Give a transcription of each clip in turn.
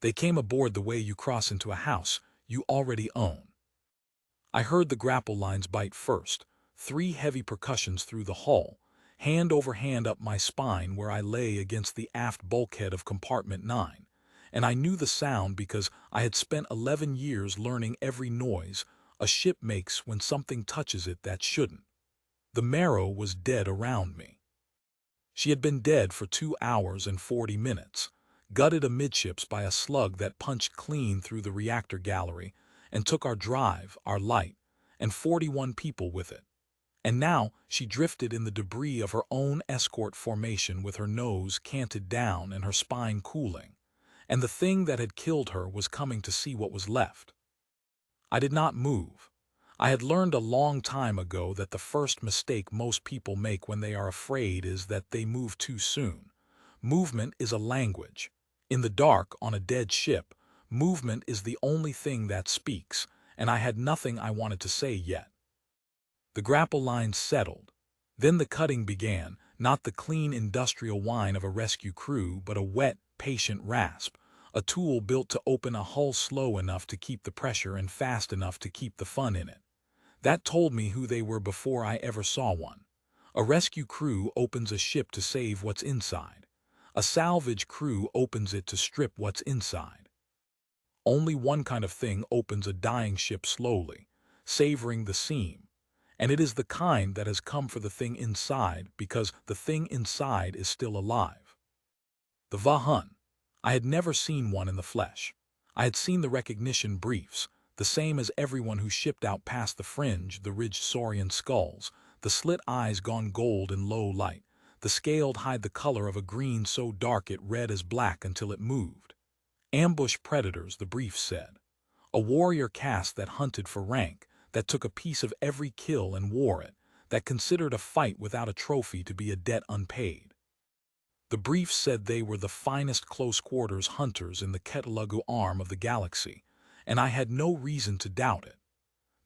They came aboard the way you cross into a house you already own. I heard the grapple lines bite first, 3 heavy percussions through the hull, hand over hand up my spine where I lay against the aft bulkhead of compartment 9, and I knew the sound because I had spent 11 years learning every noise a ship makes when something touches it that shouldn't. The marrow was dead around me. She had been dead for 2 hours and 40 minutes, gutted amidships by a slug that punched clean through the reactor gallery and took our drive, our light, and 41 people with it. And now she drifted in the debris of her own escort formation with her nose canted down and her spine cooling, and the thing that had killed her was coming to see what was left. I did not move. I had learned a long time ago that the first mistake most people make when they are afraid is that they move too soon. Movement is a language. In the dark, on a dead ship, movement is the only thing that speaks, and I had nothing I wanted to say yet. The grapple lines settled. Then the cutting began, not the clean industrial whine of a rescue crew, but a wet, patient rasp, a tool built to open a hull slow enough to keep the pressure and fast enough to keep the fun in it. That told me who they were before I ever saw one. A rescue crew opens a ship to save what's inside. A salvage crew opens it to strip what's inside. Only one kind of thing opens a dying ship slowly, savoring the seam, and it is the kind that has come for the thing inside because the thing inside is still alive. The Vharn. I had never seen one in the flesh. I had seen the recognition briefs, the same as everyone who shipped out past the fringe, the ridged saurian skulls, the slit eyes gone gold in low light, the scaled hide the color of a green so dark it read as black until it moved. Ambush predators, the brief said. A warrior caste that hunted for rank, that took a piece of every kill and wore it, that considered a fight without a trophy to be a debt unpaid. The brief said they were the finest close-quarters hunters in the Ketelagu arm of the galaxy, and I had no reason to doubt it.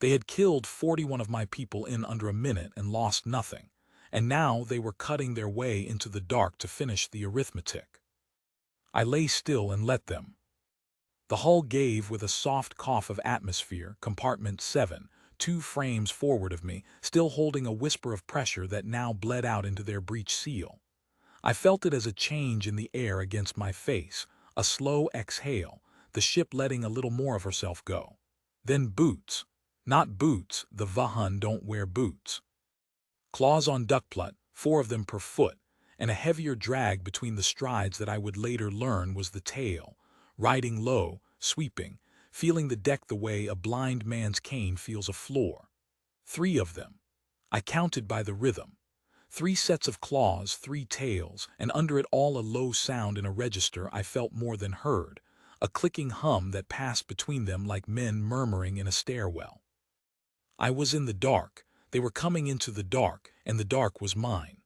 They had killed 41 of my people in under a minute and lost nothing, and now they were cutting their way into the dark to finish the arithmetic. I lay still and let them. The hull gave with a soft cough of atmosphere, compartment 7, 2 frames forward of me, still holding a whisper of pressure that now bled out into their breech seal. I felt it as a change in the air against my face, a slow exhale, the ship letting a little more of herself go. Then boots. Not boots, the Vharn don't wear boots. Claws on duckplut, 4 of them per foot, and a heavier drag between the strides that I would later learn was the tail, riding low, sweeping, feeling the deck the way a blind man's cane feels a floor. 3 of them. I counted by the rhythm. 3 sets of claws, 3 tails, and under it all a low sound in a register I felt more than heard, a clicking hum that passed between them like men murmuring in a stairwell. I was in the dark, they were coming into the dark, and the dark was mine.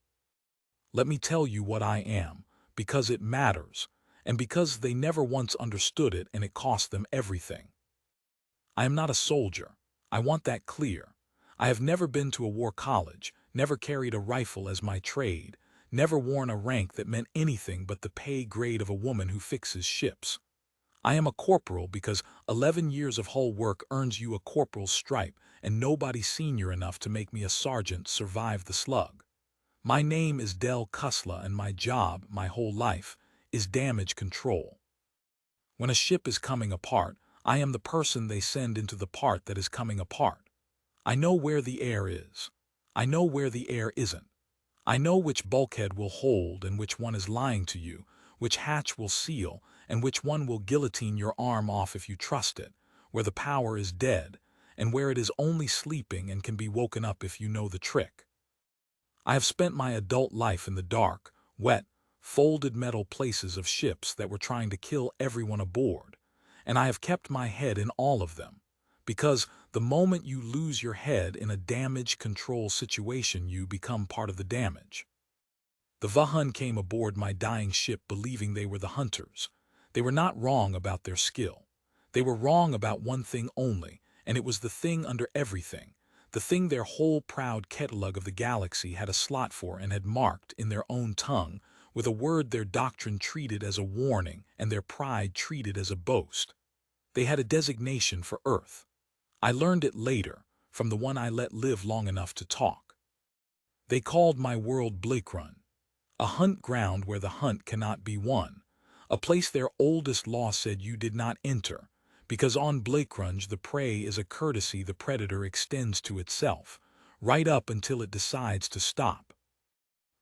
Let me tell you what I am, because it matters, and because they never once understood it and it cost them everything. I am not a soldier. I want that clear. I have never been to a war college, never carried a rifle as my trade, never worn a rank that meant anything but the pay grade of a woman who fixes ships. I am a corporal because 11 years of hull work earns you a corporal's stripe, and nobody senior enough to make me a sergeant survived the slug. My name is Del Kusla, and my job, my whole life, is damage control. When a ship is coming apart, I am the person they send into the part that is coming apart. I know where the air is. I know where the air isn't. I know which bulkhead will hold and which one is lying to you, which hatch will seal, and which one will guillotine your arm off if you trust it, where the power is dead, and where it is only sleeping and can be woken up if you know the trick. I have spent my adult life in the dark, wet, folded metal places of ships that were trying to kill everyone aboard, and I have kept my head in all of them, because the moment you lose your head in a damage control situation, you become part of the damage. The Vharn came aboard my dying ship believing they were the hunters. They were not wrong about their skill. They were wrong about one thing only, and it was the thing under everything, the thing their whole proud catalog of the galaxy had a slot for and had marked in their own tongue, with a word their doctrine treated as a warning and their pride treated as a boast. They had a designation for Earth. I learned it later, from the one I let live long enough to talk. They called my world Blackrange, a hunt ground where the hunt cannot be won, a place their oldest law said you did not enter, because on Blackrange the prey is a courtesy the predator extends to itself, right up until it decides to stop.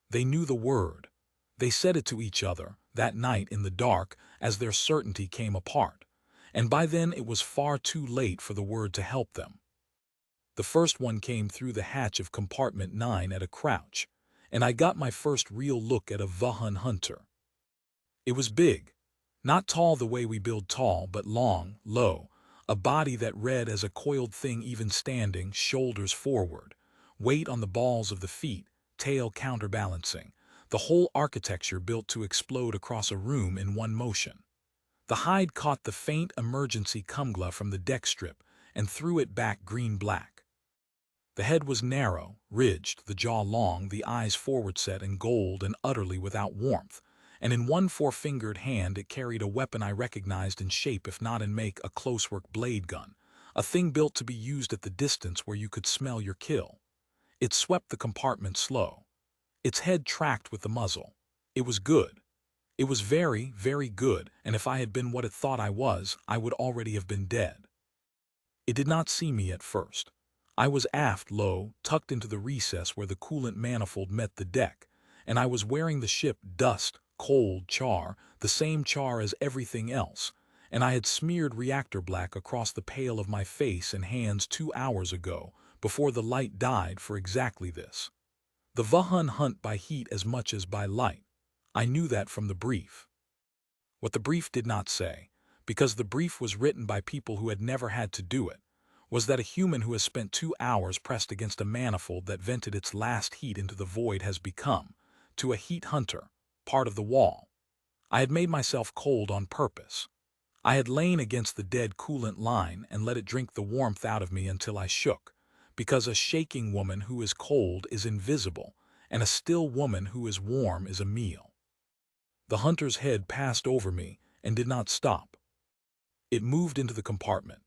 They knew the word. They said it to each other, that night in the dark, as their certainty came apart, and by then it was far too late for the word to help them. The first one came through the hatch of compartment 9 at a crouch, and I got my first real look at a Vharn hunter. It was big, not tall the way we build tall, but long, low, a body that read as a coiled thing even standing, shoulders forward, weight on the balls of the feet, tail counterbalancing, the whole architecture built to explode across a room in one motion. The hide caught the faint emergency kumgla from the deck strip and threw it back green-black. The head was narrow, ridged, the jaw long, the eyes forward set and gold and utterly without warmth, and in one four-fingered hand it carried a weapon I recognized in shape if not in make, a close-work blade gun, a thing built to be used at the distance where you could smell your kill. It swept the compartment slow. Its head tracked with the muzzle. It was good. It was very, very good, and if I had been what it thought I was, I would already have been dead. It did not see me at first. I was aft low, tucked into the recess where the coolant manifold met the deck, and I was wearing the ship dust, cold char, the same char as everything else, and I had smeared reactor black across the pale of my face and hands 2 hours ago, before the light died for exactly this. The Vharn hunt by heat as much as by light. I knew that from the brief. What the brief did not say, because the brief was written by people who had never had to do it, was that a human who has spent 2 hours pressed against a manifold that vented its last heat into the void has become, to a heat hunter, part of the wall. I had made myself cold on purpose. I had lain against the dead coolant line and let it drink the warmth out of me until I shook, because a shaking woman who is cold is invisible, and a still woman who is warm is a meal. The hunter's head passed over me and did not stop. It moved into the compartment.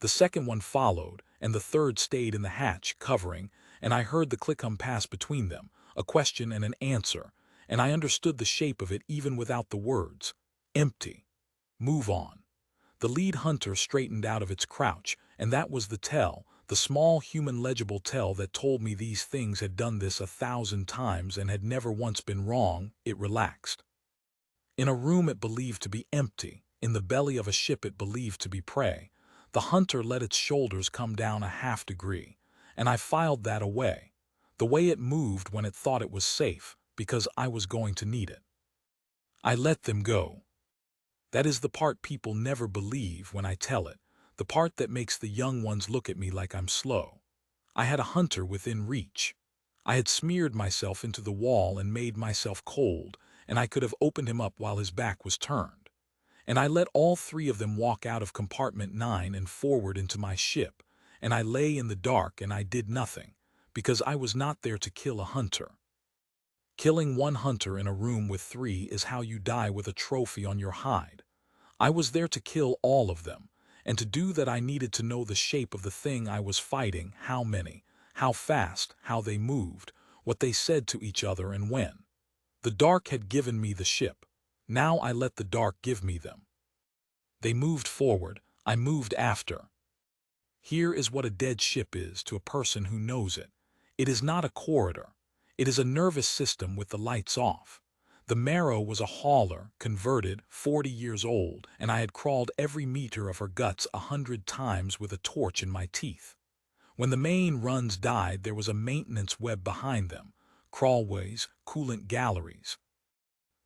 The second one followed, and the third stayed in the hatch, covering, and I heard the click-hum pass between them, a question and an answer, and I understood the shape of it even without the words. Empty. Move on. The lead hunter straightened out of its crouch, and that was the tell, the small human legible tell that told me these things had done this 1,000 times and had never once been wrong. It relaxed. In a room it believed to be empty, in the belly of a ship it believed to be prey, the hunter let its shoulders come down a half degree, and I filed that away, the way it moved when it thought it was safe, because I was going to need it. I let them go. That is the part people never believe when I tell it, the part that makes the young ones look at me like I'm slow. I had a hunter within reach. I had smeared myself into the wall and made myself cold, and I could have opened him up while his back was turned. And I let all 3 of them walk out of compartment 9 and forward into my ship, and I lay in the dark and I did nothing, because I was not there to kill a hunter. Killing 1 hunter in a room with 3 is how you die with a trophy on your hide. I was there to kill all of them, and to do that I needed to know the shape of the thing I was fighting, how many, how fast, how they moved, what they said to each other and when. The dark had given me the ship. Now I let the dark give me them. They moved forward, I moved after. Here is what a dead ship is to a person who knows it. It is not a corridor. It is a nervous system with the lights off. The marrow was a hauler, converted, 40 years old, and I had crawled every meter of her guts 100 times with a torch in my teeth. When the main runs died, there was a maintenance web behind them, crawlways, coolant galleries.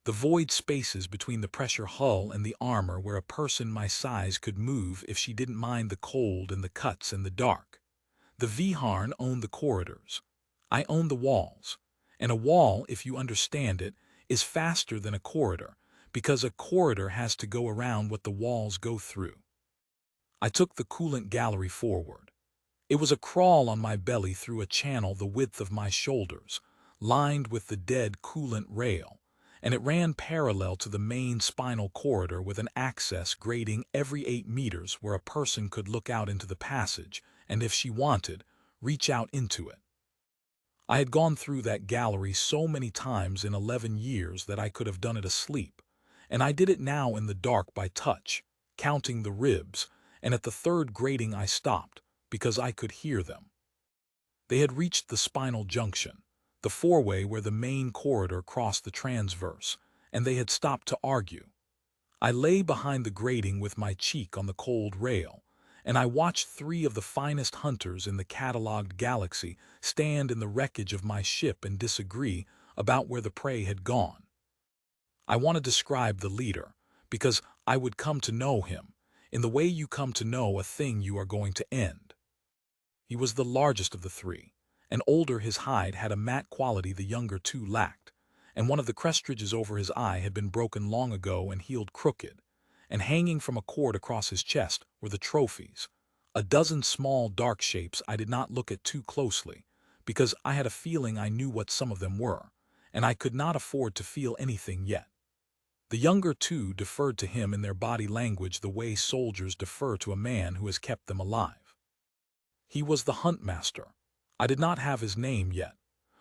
The void spaces between the pressure hull and the armor where a person my size could move if she didn't mind the cold and the cuts and the dark. The Vharn owned the corridors. I owned the walls. And a wall, if you understand it, is faster than a corridor, because a corridor has to go around what the walls go through. I took the coolant gallery forward. It was a crawl on my belly through a channel the width of my shoulders, lined with the dead coolant rail, and it ran parallel to the main spinal corridor with an access grading every 8 meters where a person could look out into the passage and, if she wanted, reach out into it. I had gone through that gallery so many times in 11 years that I could have done it asleep, and I did it now in the dark by touch, counting the ribs, and at the third grating I stopped, because I could hear them. They had reached the spinal junction, the four-way where the main corridor crossed the transverse, and they had stopped to argue. I lay behind the grating with my cheek on the cold rail, and I watched 3 of the finest hunters in the catalogued galaxy stand in the wreckage of my ship and disagree about where the prey had gone. I want to describe the leader, because I would come to know him, in the way you come to know a thing you are going to end. He was the largest of the 3, and older. His hide had a matte quality the younger 2 lacked, and one of the crest ridges over his eye had been broken long ago and healed crooked, and hanging from a cord across his chest were the trophies, a dozen small dark shapes I did not look at too closely, because I had a feeling I knew what some of them were, and I could not afford to feel anything yet. The younger 2 deferred to him in their body language the way soldiers defer to a man who has kept them alive. He was the Huntmaster. I did not have his name yet.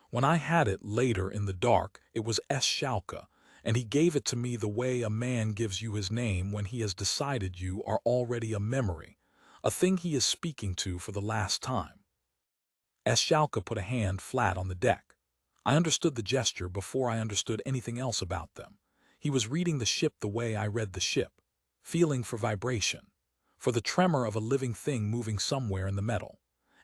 When I had it later in the dark, it was Schalke, and he gave it to me the way a man gives you his name when he has decided you are already a memory, a thing he is speaking to for the last time. Schalke put a hand flat on the deck. I understood the gesture before I understood anything else about them. He was reading the ship the way I read the ship, feeling for vibration, for the tremor of a living thing moving somewhere in the metal.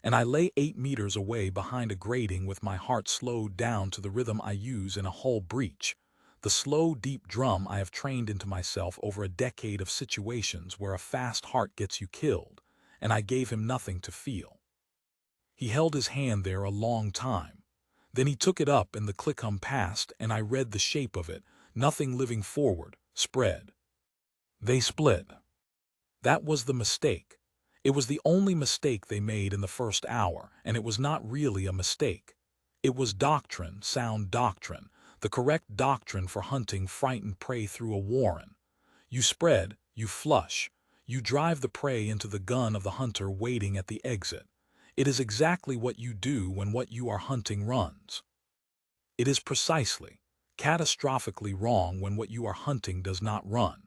And I lay 8 meters away behind a grating with my heart slowed down to the rhythm I use in a hull breach, the slow, deep drum I have trained into myself over a decade of situations where a fast heart gets you killed, and I gave him nothing to feel. He held his hand there a long time. Then he took it up and the click hum passed, and I read the shape of it, nothing living forward, spread. They split. That was the mistake. It was the only mistake they made in the first hour, and it was not really a mistake. It was doctrine, sound doctrine, the correct doctrine for hunting frightened prey through a warren. You spread, you flush, you drive the prey into the gun of the hunter waiting at the exit. It is exactly what you do when what you are hunting runs. It is precisely, catastrophically wrong when what you are hunting does not run,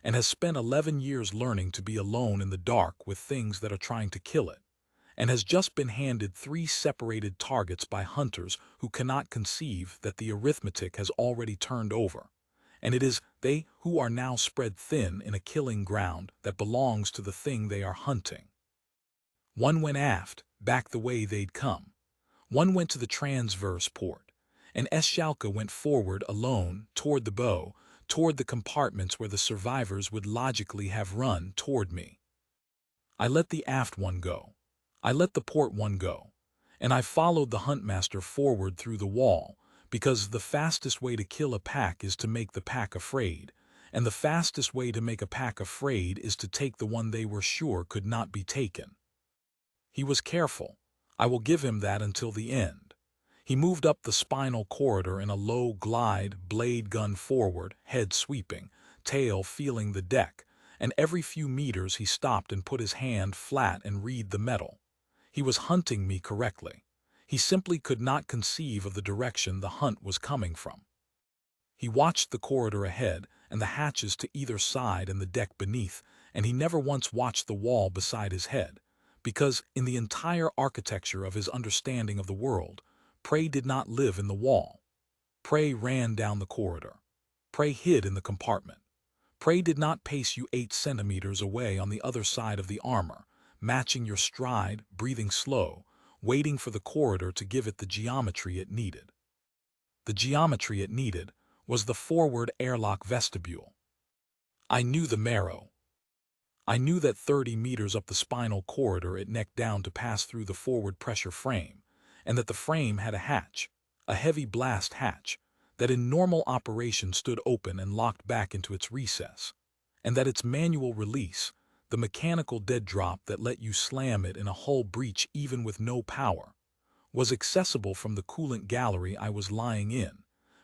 and has spent 11 years learning to be alone in the dark with things that are trying to kill it, and has just been handed 3 separated targets by hunters who cannot conceive that the arithmetic has already turned over, and it is they who are now spread thin in a killing ground that belongs to the thing they are hunting. One went aft, back the way they'd come. One went to the transverse port, and Schalke went forward alone toward the bow, toward the compartments where the survivors would logically have run toward me. I let the aft one go. I let the port one go, and I followed the Huntmaster forward through the wall, because the fastest way to kill a pack is to make the pack afraid, and the fastest way to make a pack afraid is to take the one they were sure could not be taken. He was careful. I will give him that until the end. He moved up the spinal corridor in a low glide, blade gun forward, head sweeping, tail feeling the deck, and every few meters he stopped and put his hand flat and read the metal. He was hunting me correctly. He simply could not conceive of the direction the hunt was coming from. He watched the corridor ahead and the hatches to either side and the deck beneath, and he never once watched the wall beside his head, because in the entire architecture of his understanding of the world, prey did not live in the wall. Prey ran down the corridor. Prey hid in the compartment. Prey did not pace you 8 centimeters away on the other side of the armor, matching your stride, breathing slow, waiting for the corridor to give it the geometry it needed. The geometry it needed was the forward airlock vestibule. I knew the marrow. I knew that 30 meters up the spinal corridor it necked down to pass through the forward pressure frame, and that the frame had a hatch, a heavy blast hatch, that in normal operation stood open and locked back into its recess, and that its manual release, the mechanical dead drop that let you slam it in a hull breach even with no power, was accessible from the coolant gallery I was lying in,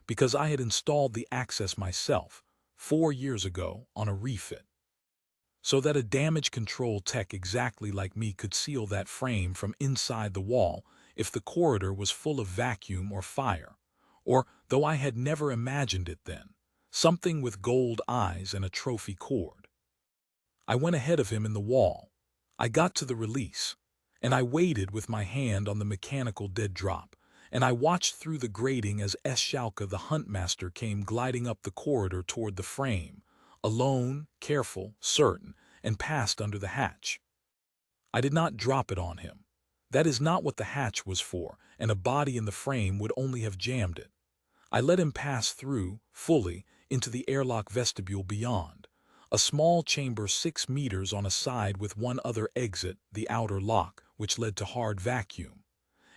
because I had installed the access myself 4 years ago on a refit, so that a damage control tech exactly like me could seal that frame from inside the wall if the corridor was full of vacuum or fire, or, though I had never imagined it then, something with gold eyes and a trophy cord. I went ahead of him in the wall. I got to the release, and I waited with my hand on the mechanical dead drop, and I watched through the grating as Schalke the Huntmaster came gliding up the corridor toward the frame, alone, careful, certain, and passed under the hatch. I did not drop it on him. That is not what the hatch was for, and a body in the frame would only have jammed it. I let him pass through, fully, into the airlock vestibule beyond, a small chamber 6 meters on a side with one other exit, the outer lock, which led to hard vacuum.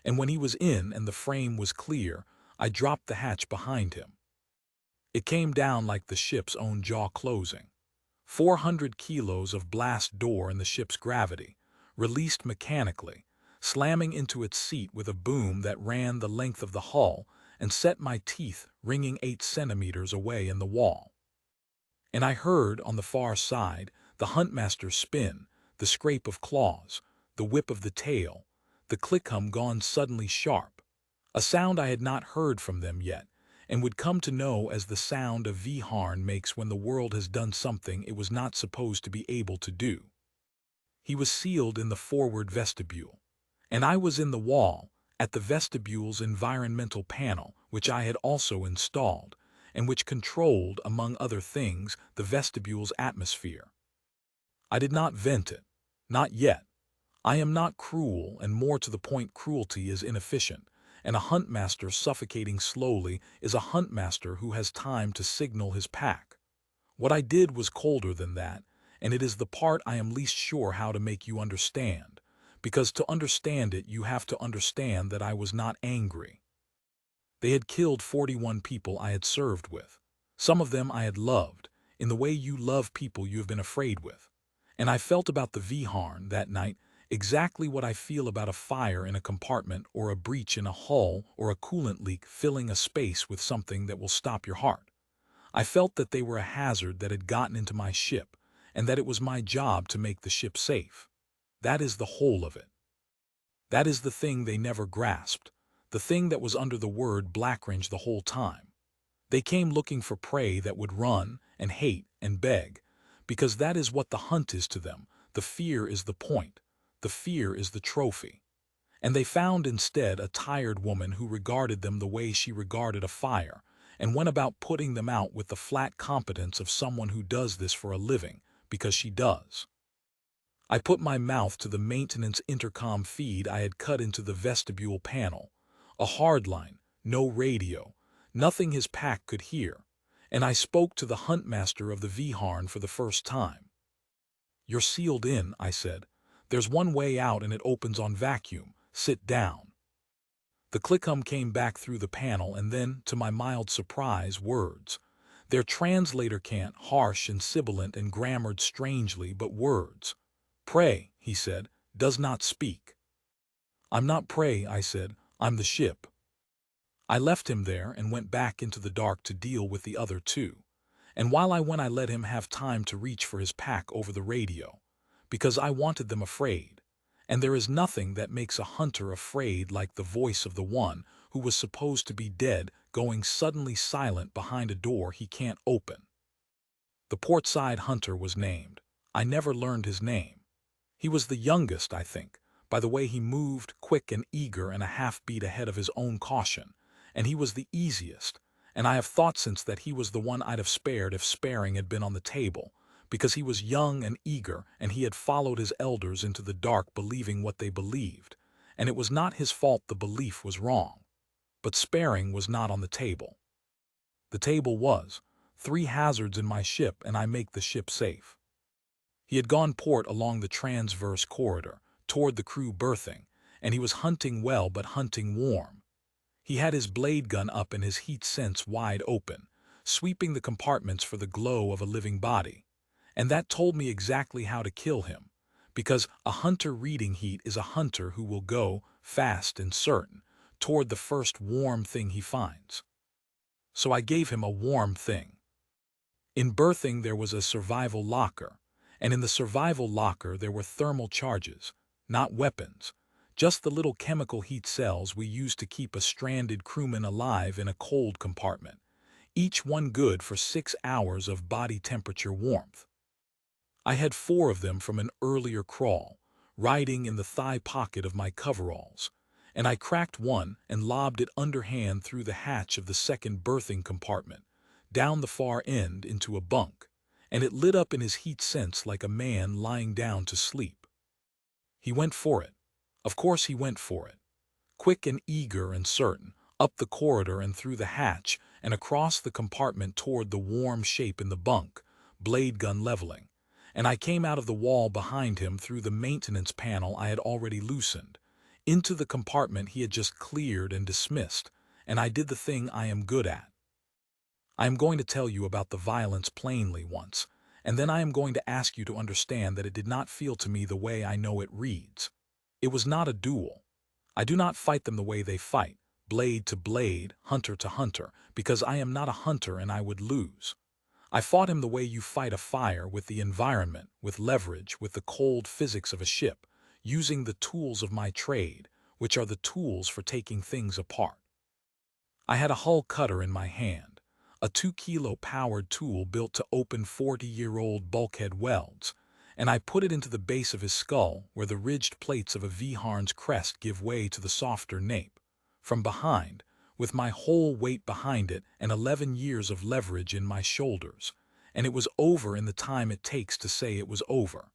And when he was in and the frame was clear, I dropped the hatch behind him. It came down like the ship's own jaw closing. 400 kilos of blast door in the ship's gravity, released mechanically, slamming into its seat with a boom that ran the length of the hull and set my teeth ringing 8 centimeters away in the wall. And I heard, on the far side, the Huntmaster spin, the scrape of claws, the whip of the tail, the click-hum gone suddenly sharp, a sound I had not heard from them yet, and would come to know as the sound a Vharn makes when the world has done something it was not supposed to be able to do. He was sealed in the forward vestibule, and I was in the wall, at the vestibule's environmental panel, which I had also installed, and which controlled, among other things, the vestibule's atmosphere. I did not vent it. Not yet. I am not cruel, and more to the point cruelty is inefficient, and a Huntmaster suffocating slowly is a Huntmaster who has time to signal his pack. What I did was colder than that, and it is the part I am least sure how to make you understand, because to understand it you have to understand that I was not angry. They had killed 41 people I had served with. Some of them I had loved, in the way you love people you have been afraid with. And I felt about the Vharn that night exactly what I feel about a fire in a compartment or a breach in a hull or a coolant leak filling a space with something that will stop your heart. I felt that they were a hazard that had gotten into my ship, and that it was my job to make the ship safe. That is the whole of it. That is the thing they never grasped, the thing that was under the word Blackrange the whole time. They came looking for prey that would run and hate and beg, because that is what the hunt is to them. The fear is the point. The fear is the trophy. And they found instead a tired woman who regarded them the way she regarded a fire, and went about putting them out with the flat competence of someone who does this for a living, because she does. I put my mouth to the maintenance intercom feed I had cut into the vestibule panel, a hard line, no radio, nothing his pack could hear, and I spoke to the Huntmaster of the Vharn for the first time. "You're sealed in," I said. "There's one way out and it opens on vacuum. Sit down." The click-hum came back through the panel and then, to my mild surprise, words. Their translator can't, harsh and sibilant and grammared strangely, but words. "Prey," he said, "does not speak." "I'm not prey," I said. "I'm the ship." I left him there and went back into the dark to deal with the other two. And while I went I let him have time to reach for his pack over the radio, because I wanted them afraid. And there is nothing that makes a hunter afraid like the voice of the one who was supposed to be dead going suddenly silent behind a door he can't open. The portside hunter was named. I never learned his name. He was the youngest, I think, by the way he moved, quick and eager and a half-beat ahead of his own caution, and he was the easiest, and I have thought since that he was the one I'd have spared if sparing had been on the table, because he was young and eager and he had followed his elders into the dark believing what they believed, and it was not his fault the belief was wrong. But sparing was not on the table. The table was 3 hazards in my ship and I make the ship safe. He had gone port along the transverse corridor, toward the crew berthing, and he was hunting well but hunting warm. He had his blade gun up and his heat sense wide open, sweeping the compartments for the glow of a living body. And that told me exactly how to kill him, because a hunter reading heat is a hunter who will go, fast and certain, toward the first warm thing he finds. So I gave him a warm thing. In berthing there was a survival locker, and in the survival locker there were thermal charges, not weapons, just the little chemical heat cells we use to keep a stranded crewman alive in a cold compartment, each one good for 6 hours of body temperature warmth. I had 4 of them from an earlier crawl, riding in the thigh pocket of my coveralls, and I cracked one and lobbed it underhand through the hatch of the second berthing compartment, down the far end into a bunk, and it lit up in his heat sense like a man lying down to sleep. He went for it. Of course he went for it. Quick and eager and certain, up the corridor and through the hatch and across the compartment toward the warm shape in the bunk, blade gun leveling, and I came out of the wall behind him through the maintenance panel I had already loosened, into the compartment he had just cleared and dismissed, and I did the thing I am good at. I am going to tell you about the violence plainly once, and then I am going to ask you to understand that it did not feel to me the way I know it reads. It was not a duel. I do not fight them the way they fight, blade to blade, hunter to hunter, because I am not a hunter and I would lose. I fought him the way you fight a fire, with the environment, with leverage, with the cold physics of a ship, using the tools of my trade, which are the tools for taking things apart. I had a hull cutter in my hand, a 2-kilo powered tool built to open 40-year-old bulkhead welds, and I put it into the base of his skull where the ridged plates of a Vharn's crest give way to the softer nape, from behind, with my whole weight behind it and 11 years of leverage in my shoulders, and it was over in the time it takes to say it was over.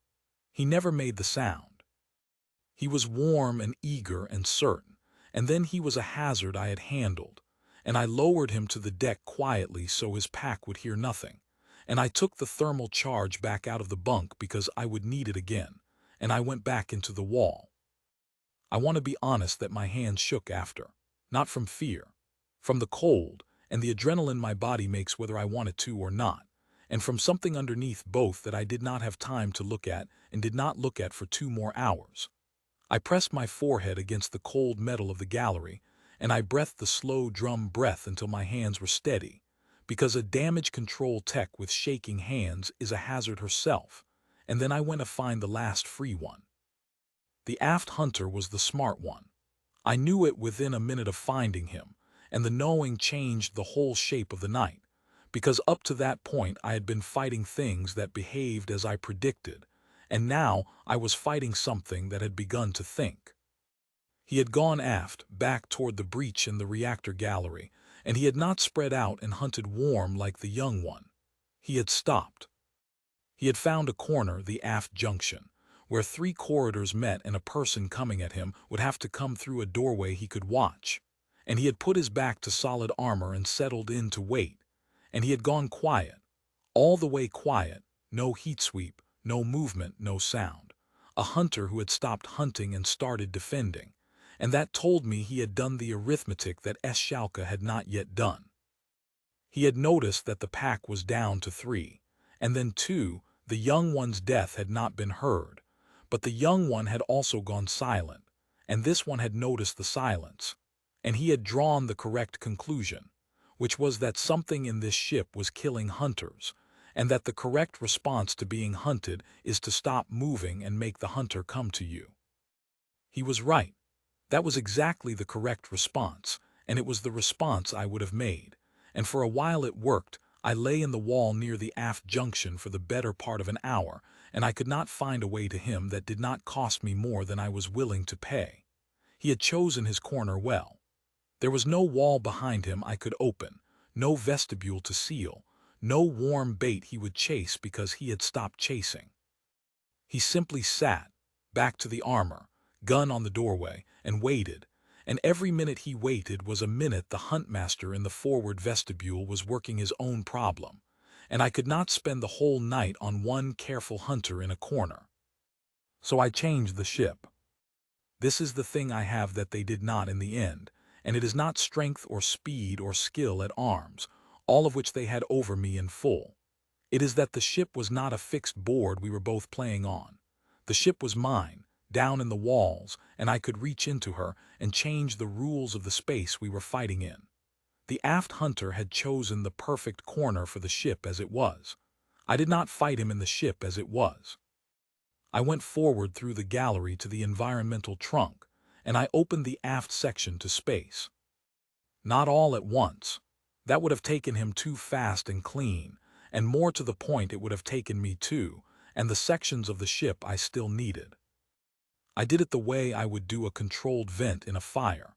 He never made the sound. He was warm and eager and certain, and then he was a hazard I had handled, and I lowered him to the deck quietly so his pack would hear nothing, and I took the thermal charge back out of the bunk because I would need it again, and I went back into the wall. I want to be honest that my hands shook after, not from fear, from the cold and the adrenaline my body makes whether I want it to or not, and from something underneath both that I did not have time to look at and did not look at for 2 more hours. I pressed my forehead against the cold metal of the gallery, and I breathed the slow drum breath until my hands were steady, because a damage control tech with shaking hands is a hazard herself, and then I went to find the last free one. The aft hunter was the smart one. I knew it within a minute of finding him, and the knowing changed the whole shape of the night, because up to that point I had been fighting things that behaved as I predicted, and now I was fighting something that had begun to think. He had gone aft, back toward the breach in the reactor gallery, and he had not spread out and hunted warm like the young one. He had stopped. He had found a corner, the aft junction, where 3 corridors met and a person coming at him would have to come through a doorway he could watch, and he had put his back to solid armor and settled in to wait, and he had gone quiet, all the way quiet, no heat sweep, no movement, no sound, a hunter who had stopped hunting and started defending, and that told me he had done the arithmetic that Schalke had not yet done. He had noticed that the pack was down to 3, and then 2, the young one's death had not been heard, but the young one had also gone silent, and this one had noticed the silence, and he had drawn the correct conclusion, which was that something in this ship was killing hunters, and that the correct response to being hunted is to stop moving and make the hunter come to you. He was right. That was exactly the correct response, and it was the response I would have made, and for a while it worked. I lay in the wall near the aft junction for the better part of an hour, and I could not find a way to him that did not cost me more than I was willing to pay. He had chosen his corner well. There was no wall behind him I could open, no vestibule to seal, no warm bait he would chase because he had stopped chasing. He simply sat, back to the armor, gun on the doorway, and waited, and every minute he waited was a minute the huntmaster in the forward vestibule was working his own problem, and I could not spend the whole night on one careful hunter in a corner. So I changed the ship. This is the thing I have that they did not in the end, and it is not strength or speed or skill at arms, all of which they had over me in full. It is that the ship was not a fixed board we were both playing on. The ship was mine, down in the walls, and I could reach into her and change the rules of the space we were fighting in. The aft hunter had chosen the perfect corner for the ship as it was. I did not fight him in the ship as it was. I went forward through the gallery to the environmental trunk, and I opened the aft section to space. Not all at once. That would have taken him too fast and clean, and more to the point it would have taken me too, and the sections of the ship I still needed. I did it the way I would do a controlled vent in a fire.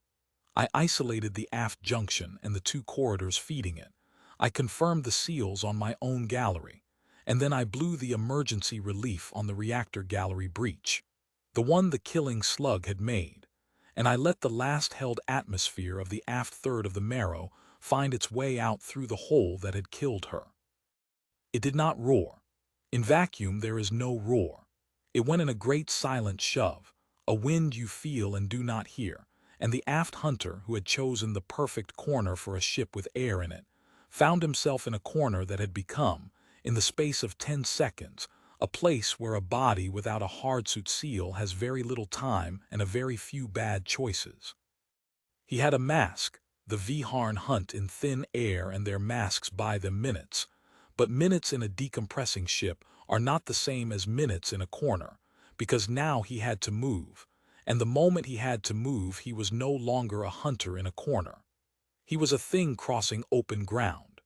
I isolated the aft junction and the two corridors feeding it. I confirmed the seals on my own gallery, and then I blew the emergency relief on the reactor gallery breach, the one the killing slug had made, and I let the last held atmosphere of the aft third of the Marrow find its way out through the hole that had killed her. It did not roar. In vacuum there is no roar. It went in a great silent shove, a wind you feel and do not hear, and the aft hunter, who had chosen the perfect corner for a ship with air in it, found himself in a corner that had become, in the space of 10 seconds, a place where a body without a hardsuit seal has very little time and a very few bad choices. He had a mask, the Vharn hunt in thin air, and their masks buy them minutes, but minutes in a decompressing ship are not the same as minutes in a corner, because now he had to move, and the moment he had to move he was no longer a hunter in a corner. He was a thing crossing open ground.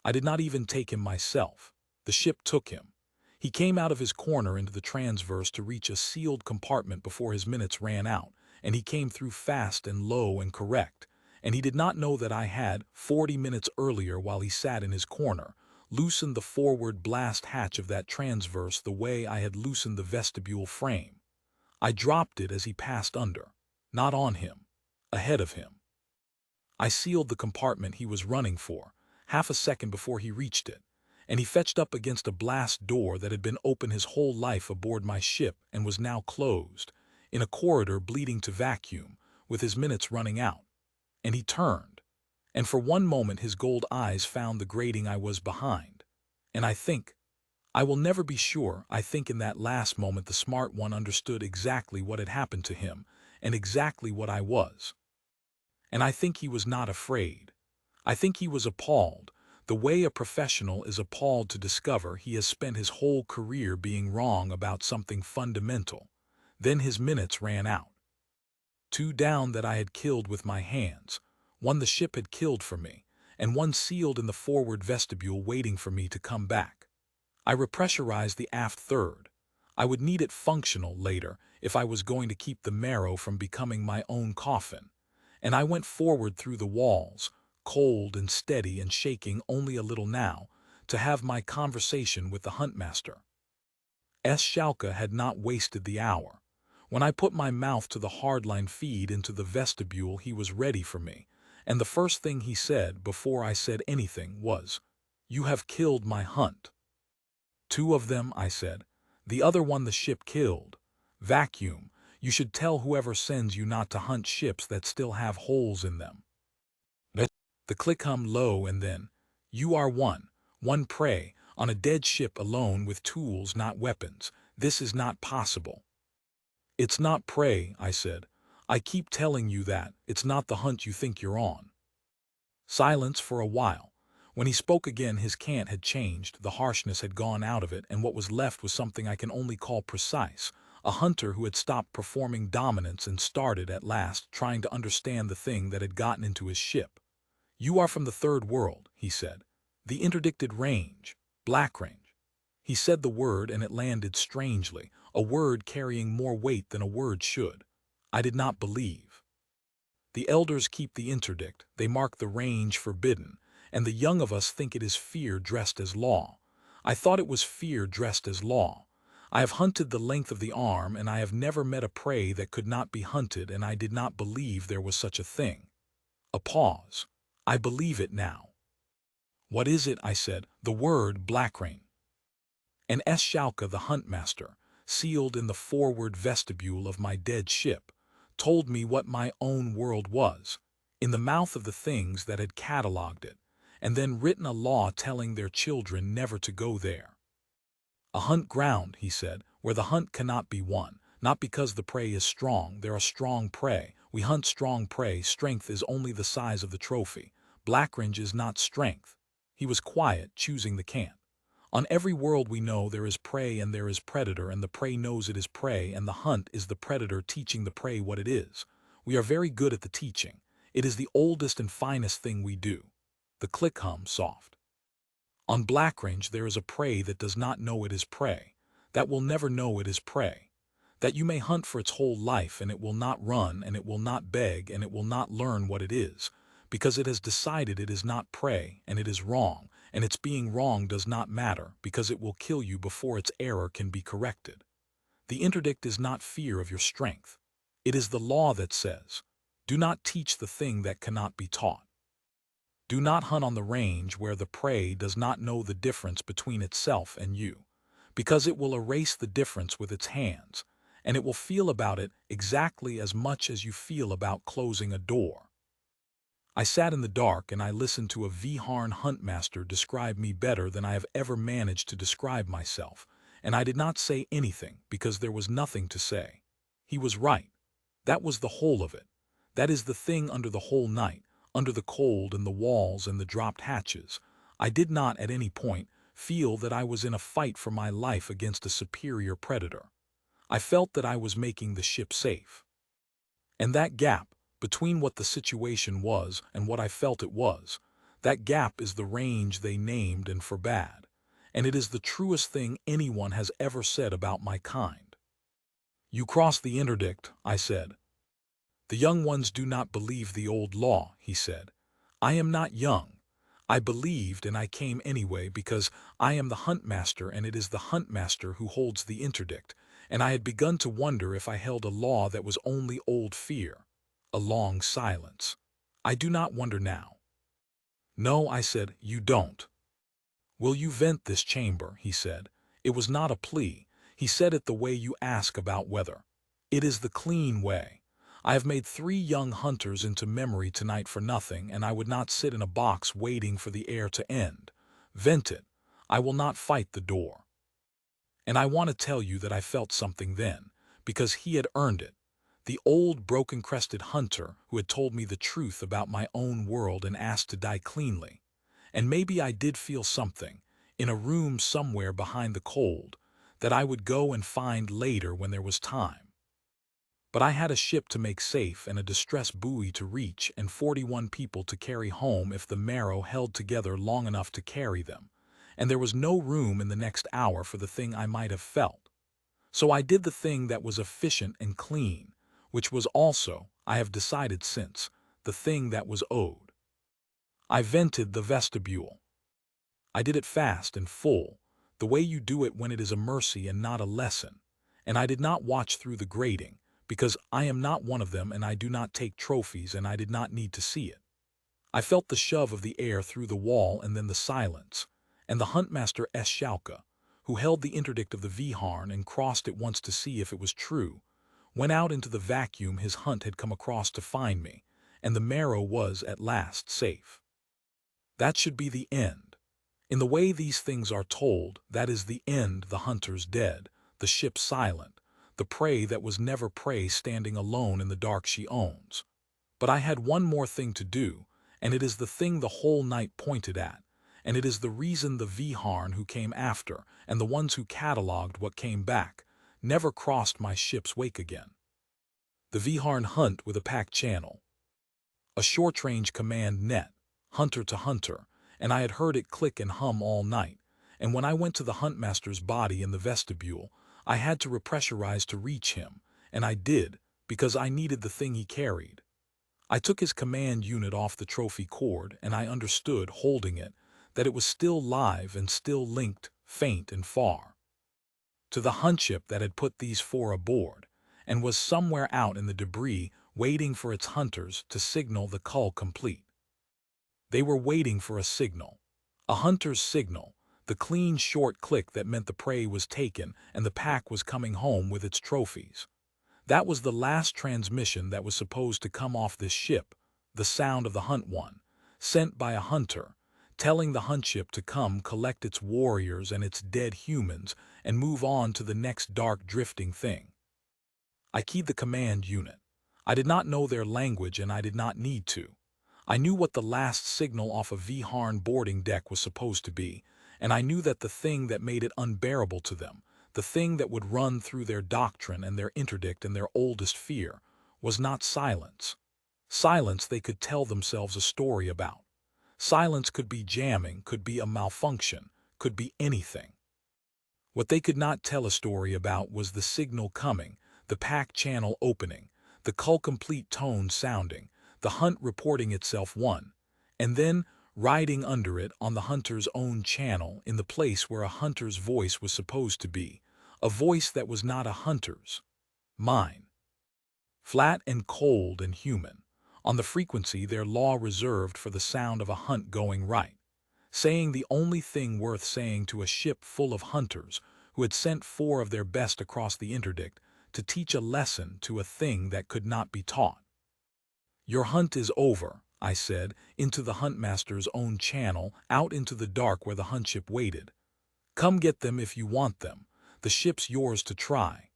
I did not even take him myself. The ship took him. He came out of his corner into the transverse to reach a sealed compartment before his minutes ran out, and he came through fast and low and correct, and he did not know that I had, 40 minutes earlier while he sat in his corner, loosened the forward blast hatch of that transverse the way I had loosened the vestibule frame. I dropped it as he passed under, not on him, ahead of him. I sealed the compartment he was running for, half a second before he reached it, and he fetched up against a blast door that had been open his whole life aboard my ship and was now closed, in a corridor bleeding to vacuum, with his minutes running out. And he turned, and for one moment his gold eyes found the grating I was behind. And I will never be sure, I think in that last moment the smart one understood exactly what had happened to him, and exactly what I was. And I think he was not afraid. I think he was appalled, the way a professional is appalled to discover he has spent his whole career being wrong about something fundamental. Then his minutes ran out. 2 down that I had killed with my hands, 1 the ship had killed for me, and 1 sealed in the forward vestibule waiting for me to come back. I repressurized the aft third. I would need it functional later if I was going to keep the Marrow from becoming my own coffin, and I went forward through the walls, cold and steady and shaking only a little now, to have my conversation with the huntmaster. Schalke had not wasted the hour. When I put my mouth to the hardline feed into the vestibule he was ready for me, and the first thing he said before I said anything was, "You have killed my hunt." 2 of them, I said. The other one the ship killed. Vacuum, you should tell whoever sends you not to hunt ships that still have holes in them. The click hummed low, and then, "You are one prey, on a dead ship alone with tools not weapons. This is not possible." "It's not prey," I said. "I keep telling you that. It's not the hunt you think you're on." Silence for a while. When he spoke again his cant had changed, the harshness had gone out of it, and what was left was something I can only call precise, a hunter who had stopped performing dominance and started, at last, trying to understand the thing that had gotten into his ship. "You are from the third world," he said. "The interdicted range, Blackrange." He said the word and it landed strangely, a word carrying more weight than a word should. I did not believe. "The elders keep the interdict, they mark the range forbidden, and the young of us think it is fear dressed as law. I thought it was fear dressed as law. I have hunted the length of the arm, and I have never met a prey that could not be hunted, and I did not believe there was such a thing." A pause. "I believe it now." "What is it?" I said. "The word Blackrange." And Schalke, the huntmaster, sealed in the forward vestibule of my dead ship, told me what my own world was, in the mouth of the things that had catalogued it, and then written a law telling their children never to go there. "A hunt ground," he said, "where the hunt cannot be won, not because the prey is strong, there are strong prey. We hunt strong prey, strength is only the size of the trophy. Blackrange is not strength. He was quiet, choosing the camp. On every world we know there is prey and there is predator, and the prey knows it is prey, and the hunt is the predator teaching the prey what it is. We are very good at the teaching. It is the oldest and finest thing we do. The click hum soft. On Blackrange there is a prey that does not know it is prey, that will never know it is prey, that you may hunt for its whole life and it will not run and it will not beg and it will not learn what it is, because it has decided it is not prey and it is wrong, and its being wrong does not matter because it will kill you before its error can be corrected. The interdict is not fear of your strength. It is the law that says, do not teach the thing that cannot be taught. Do not hunt on the range where the prey does not know the difference between itself and you, because it will erase the difference with its hands, and it will feel about it exactly as much as you feel about closing a door. I sat in the dark and I listened to a Vharn huntmaster describe me better than I have ever managed to describe myself, and I did not say anything because there was nothing to say. He was right. That was the whole of it. That is the thing under the whole night, under the cold and the walls and the dropped hatches. I did not at any point feel that I was in a fight for my life against a superior predator. I felt that I was making the ship safe. And that gap, between what the situation was and what I felt it was, that gap is the range they named and forbade, and it is the truest thing anyone has ever said about my kind. You cross the interdict, I said. The young ones do not believe the old law, he said. I am not young. I believed and I came anyway because I am the huntmaster and it is the huntmaster who holds the interdict, and I had begun to wonder if I held a law that was only old fear. A long silence. I do not wonder now. No, I said, you don't. Will you vent this chamber, he said. It was not a plea. He said it the way you ask about weather. It is the clean way. I have made 3 young hunters into memory tonight for nothing, and I would not sit in a box waiting for the air to end. Vent it. I will not fight the door. And I want to tell you that I felt something then, because he had earned it. The old broken-crested hunter who had told me the truth about my own world and asked to die cleanly. And maybe I did feel something, in a room somewhere behind the cold, that I would go and find later when there was time. But I had a ship to make safe and a distress buoy to reach and 41 people to carry home if the marrow held together long enough to carry them, and there was no room in the next hour for the thing I might have felt. So I did the thing that was efficient and clean, which was also, I have decided since, the thing that was owed. I vented the vestibule. I did it fast and full, the way you do it when it is a mercy and not a lesson, and I did not watch through the grating, because I am not one of them and I do not take trophies and I did not need to see it. I felt the shove of the air through the wall and then the silence, and the huntmaster Schalke, who held the interdict of the Vharn and crossed it once to see if it was true, went out into the vacuum his hunt had come across to find me, and the marrow was at last safe. That should be the end. In the way these things are told, that is the end. The hunter's dead, the ship silent, the prey that was never prey standing alone in the dark she owns. But I had one more thing to do, and it is the thing the whole night pointed at, and it is the reason the Vharn who came after, and the ones who catalogued what came back, never crossed my ship's wake again. The Vharn hunt with a pack channel. A short-range command net, hunter to hunter, and I had heard it click and hum all night, and when I went to the huntmaster's body in the vestibule, I had to repressurize to reach him, and I did, because I needed the thing he carried. I took his command unit off the trophy cord, and I understood, holding it, that it was still live and still linked, faint and far, to the huntship that had put these 4 aboard, and was somewhere out in the debris waiting for its hunters to signal the cull complete. They were waiting for a signal. A hunter's signal, the clean short click that meant the prey was taken and the pack was coming home with its trophies. That was the last transmission that was supposed to come off this ship, the sound of the hunt one, sent by a hunter, telling the huntship to come collect its warriors and its dead humans and move on to the next dark drifting thing. I keyed the command unit. I did not know their language and I did not need to. I knew what the last signal off a Vharn boarding deck was supposed to be, and I knew that the thing that made it unbearable to them, the thing that would run through their doctrine and their interdict and their oldest fear, was not silence. Silence they could tell themselves a story about. Silence could be jamming, could be a malfunction, could be anything. What they could not tell a story about was the signal coming, the pack channel opening, the cull complete tone sounding, the hunt reporting itself won, and then riding under it on the hunter's own channel in the place where a hunter's voice was supposed to be, a voice that was not a hunter's, mine. Flat and cold and human, on the frequency their law reserved for the sound of a hunt going right, saying the only thing worth saying to a ship full of hunters who had sent 4 of their best across the interdict to teach a lesson to a thing that could not be taught. "Your hunt is over," I said, into the huntmaster's own channel, out into the dark where the hunt ship waited. "Come get them if you want them. The ship's yours to try."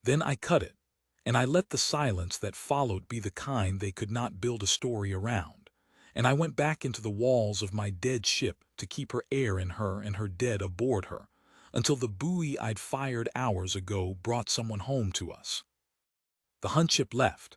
Then I cut it, and I let the silence that followed be the kind they could not build a story around, and I went back into the walls of my dead ship to keep her air in her and her dead aboard her, until the buoy I'd fired hours ago brought someone home to us. The hunt ship left.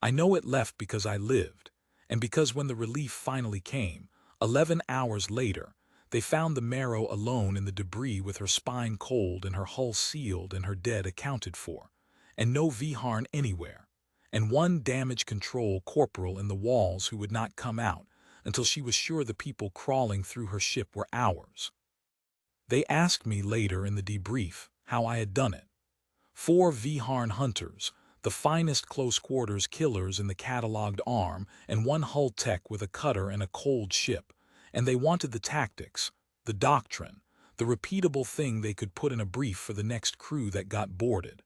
I know it left because I lived, and because when the relief finally came, 11 hours later, they found the Marrow alone in the debris with her spine cold and her hull sealed and her dead accounted for, and no Vharn anywhere, and one damage control corporal in the walls who would not come out until she was sure the people crawling through her ship were ours. They asked me later in the debrief how I had done it. 4 Vharn hunters, the finest close-quarters killers in the catalogued arm, and 1 hull tech with a cutter and a cold ship, and they wanted the tactics, the doctrine, the repeatable thing they could put in a brief for the next crew that got boarded.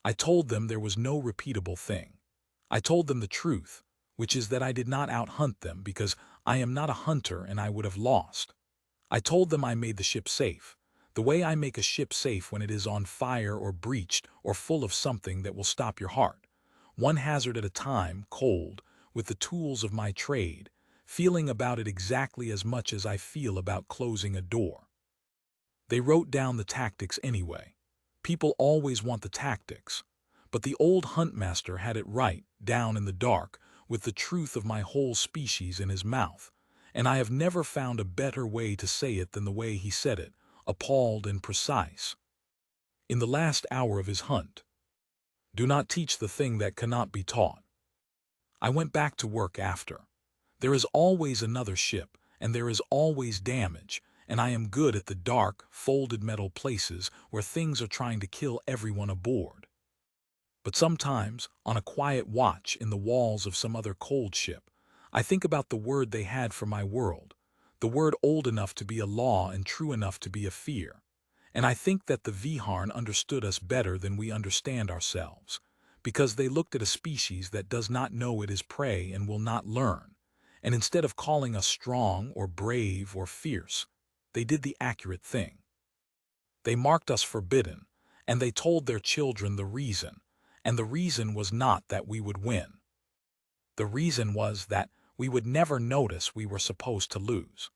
I told them there was no repeatable thing. I told them the truth, which is that I did not out-hunt them because I am not a hunter and I would have lost. I told them I made the ship safe, the way I make a ship safe when it is on fire or breached or full of something that will stop your heart, one hazard at a time, cold, with the tools of my trade, feeling about it exactly as much as I feel about closing a door. They wrote down the tactics anyway. People always want the tactics, but the old huntmaster had it right, down in the dark, with the truth of my whole species in his mouth, and I have never found a better way to say it than the way he said it, appalled and precise. In the last hour of his hunt, "Do not teach the thing that cannot be taught." I went back to work after. There is always another ship, and there is always damage, and I am good at the dark, folded metal places where things are trying to kill everyone aboard. But sometimes, on a quiet watch in the walls of some other cold ship, I think about the word they had for my world, the word old enough to be a law and true enough to be a fear. And I think that the Vharn understood us better than we understand ourselves, because they looked at a species that does not know it is prey and will not learn, and instead of calling us strong or brave or fierce, they did the accurate thing. They marked us forbidden, and they told their children the reason, and the reason was not that we would win. The reason was that we would never notice we were supposed to lose.